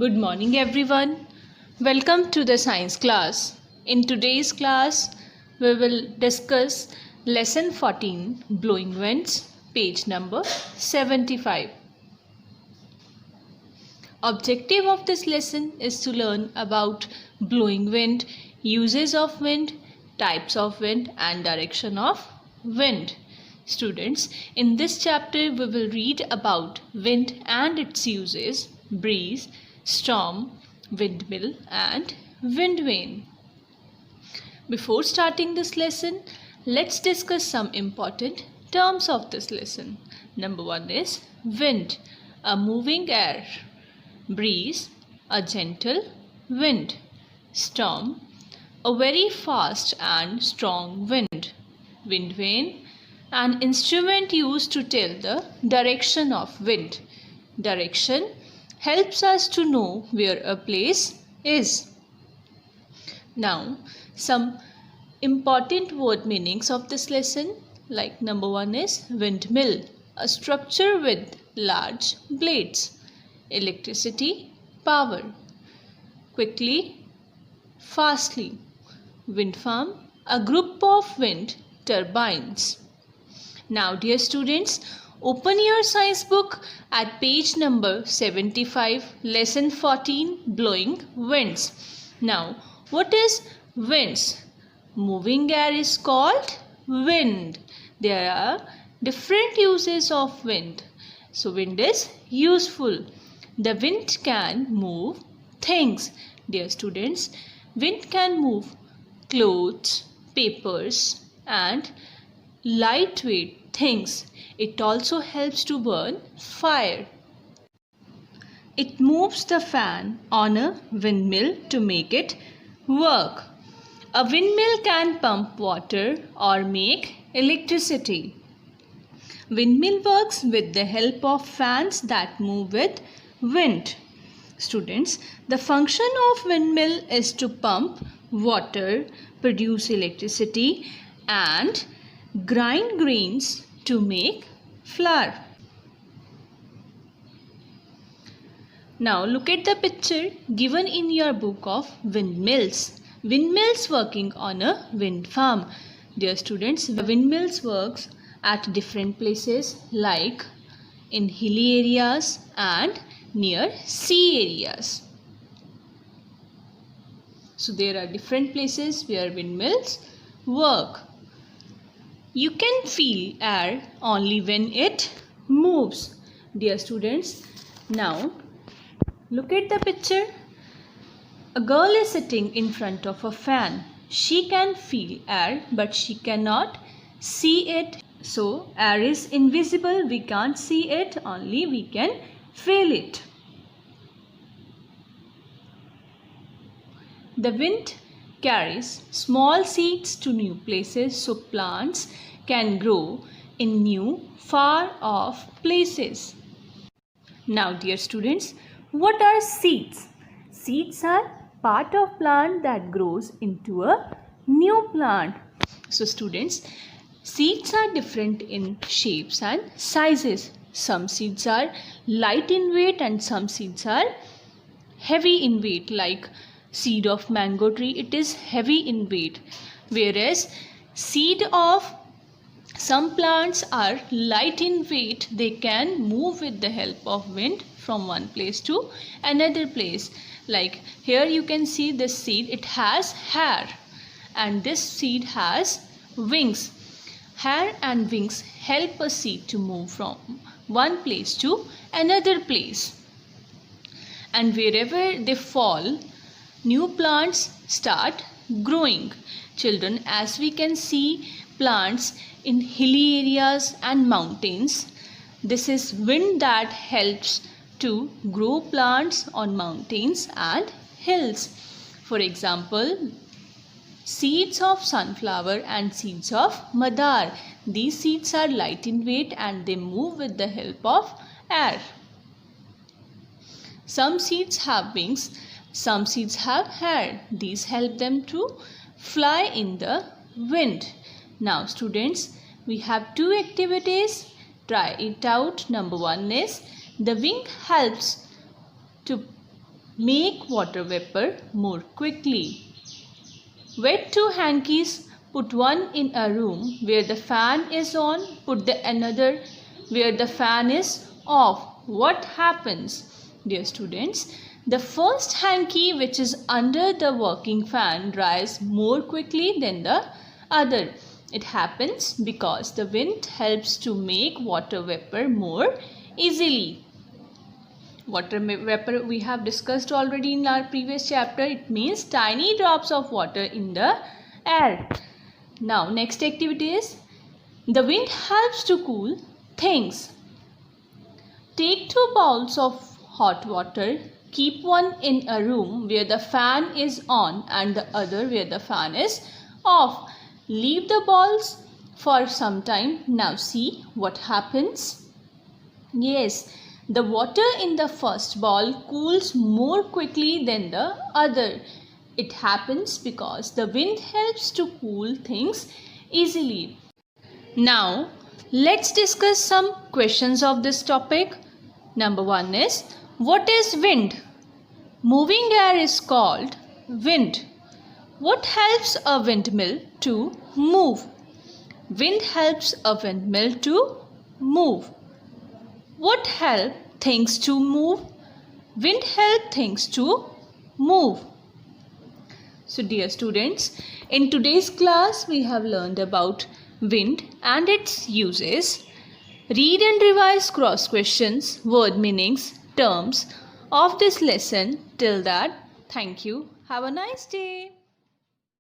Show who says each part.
Speaker 1: Good morning everyone. Welcome to the science class. In today's class, we will discuss lesson 14 Blowing Winds, page number 75. Objective of this lesson is to learn about blowing wind, uses of wind, types of wind and direction of wind. Students, in this chapter we will read about wind and its uses, breeze, storm, windmill and wind vane. Before starting this lesson, let's discuss some important terms of this lesson. Number 1 is wind, a moving air. Breeze, a gentle wind. Storm, a very fast and strong wind. Wind vane, an instrument used to tell the direction of wind. Direction helps us to know where a place is. Now, some important word meanings of this lesson, like number 1 is windmill, a structure with large blades. Electricity, power. Quickly, fastly. Wind farm, a group of wind turbines. Now dear students, open your science book at page number 75, lesson 14, blowing winds. Now, what is winds? Moving air is called wind. There are different uses of wind. So, wind is useful. The wind can move things. Dear students, wind can move clothes, papers and lightweight things. It also helps to burn fire. It moves the fan on a windmill to make it work. A windmill can pump water or make electricity. Windmill works with the help of fans that move with wind. Students, the function of windmill is to pump water, produce electricity and grind grains to make flour. Now look at the picture given in your book of windmills. Windmills working on a wind farm. Dear students, windmills works at different places like in hilly areas and near sea areas. So there are different places where windmills work. You can feel air only when it moves. Dear students, now look at the picture. A girl is sitting in front of a fan. She can feel air but she cannot see it. So air is invisible. We can't see it, only we can feel it. The wind carries small seeds to new places so plants can grow in new far off places. Now dear students, what are seeds? Seeds are part of plant that grows into a new plant. So students, seeds are different in shapes and sizes. Some seeds are light in weight and some seeds are heavy in weight, like seed of mango tree, it is heavy in weight, whereas seed of some plants are light in weight. They can move with the help of wind from one place to another place. Like here you can see this seed, it has hair and this seed has wings. Hair and wings help a seed to move from one place to another place. And wherever they fall, new plants start growing. Children, as we can see plants in hilly areas and mountains, this is wind that helps to grow plants on mountains and hills. For example, seeds of sunflower and seeds of madar. These seeds are light in weight and they move with the help of air. Some seeds have wings. Some seeds have hair. These help them to fly in the wind. Now students, we have two activities. Try it out. Number 1 is the wing helps to make water vapor more quickly. Wet two hankies, put one in a room where the fan is on, put the another where the fan is off. What happens? Dear students, the first hanky, which is under the working fan, dries more quickly than the other. It happens because the wind helps to make water vapor more easily. Water vapor we have discussed already in our previous chapter. It means tiny drops of water in the air. Now next activity is the wind helps to cool things. Take 2 bowls of hot water. Keep one in a room where the fan is on and the other where the fan is off. Leave the balls for some time. Now see what happens. Yes, the water in the first bowl cools more quickly than the other. It happens because the wind helps to cool things easily. Now, let's discuss some questions of this topic. Number 1 is, what is wind? Moving air is called wind. What helps a windmill to move? Wind helps a windmill to move. What helps things to move? Wind helps things to move. So dear students, in today's class we have learned about wind and its uses. Read and revise cross questions, word meanings, terms of this lesson. Till that, thank you. Have a nice day.